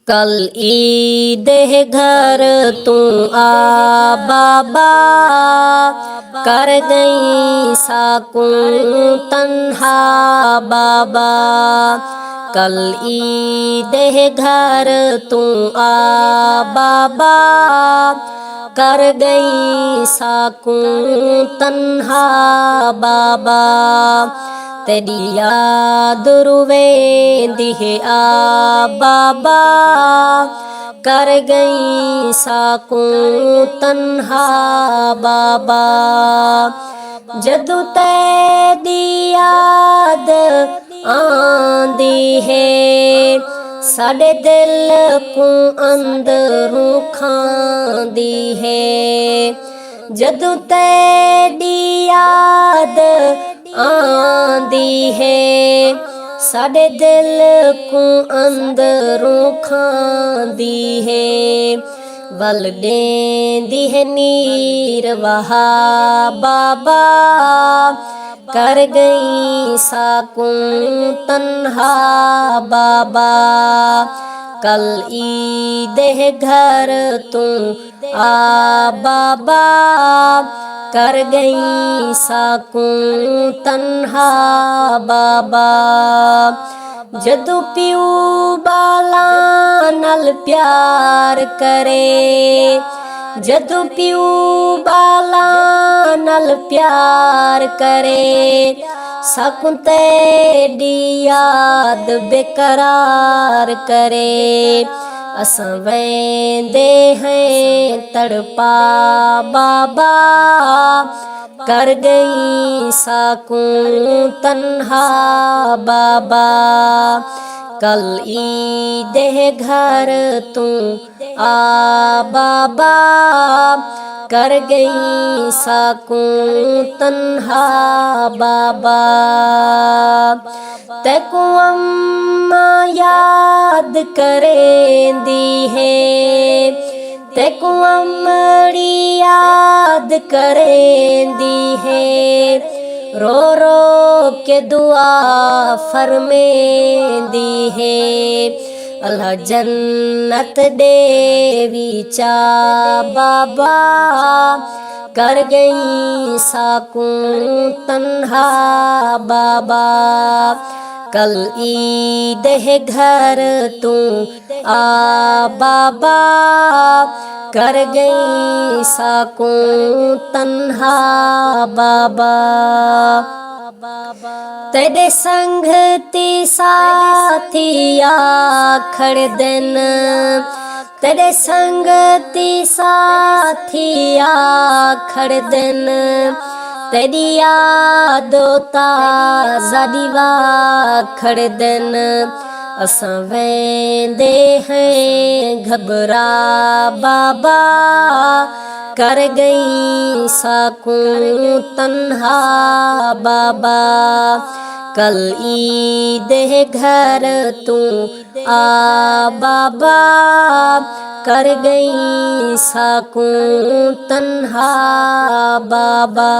कल ईद है घर तू आ बाबा, कर गई साकुं तन्हा बाबा। कल ईद है घर तू आ बाबा, कर गई साकुं तन्हा बाबा। तेरी याद रुवेंदी है आ बाबा, कर गई साकुं तन्हा बाबा। जदू तेरी याद आंदी है, साडे दिल को अंदरों खांदी है। जदू तेरी याद आंदी है, साडे दिल को अंदरों खांदी है। वल देंदी है नीर वहा बाबा, कर गई साकुं तन्हा बाबा। कल ईद है घर तू आ बाबा, कर गई साकुं तन्हा बाबा। जदू पिऊ बाला नल प्यार करे, जदू पिऊ बाला नल प्यार करे। साकुं तेरी याद बेकरार करे, असां वेंदे हैं तड़पा बाबा। कर गई साकुं तन्हा बाबा। कल ईद है घर तू आ बाबा, कर गई साकुं तन्हा बाबा। तेको अम्मा याद करेंदी है, तेको अम्मड़ी याद करेंदी है। रो रो के दुआ फरमेंदी है, अल्लाह जन्नत देवी चा बाबा। कर गई साकुं तन्हा बाबा। कल ईद है घर तू आ बाबा, कर गई साकुं तन्हा बाबा। तेरे संगती साथिया खड़े दिन, तेरे संगती साथिया खड़े दिन। तेरी यादों ताज़ा दीवा खड़े दिन, असां वेंदे हैं घबरा बाबा। कर गई साकुं तन्हा बाबा। कल ईद है घर तू आ बाबा, कर गई साकुं तन्हा बाबा।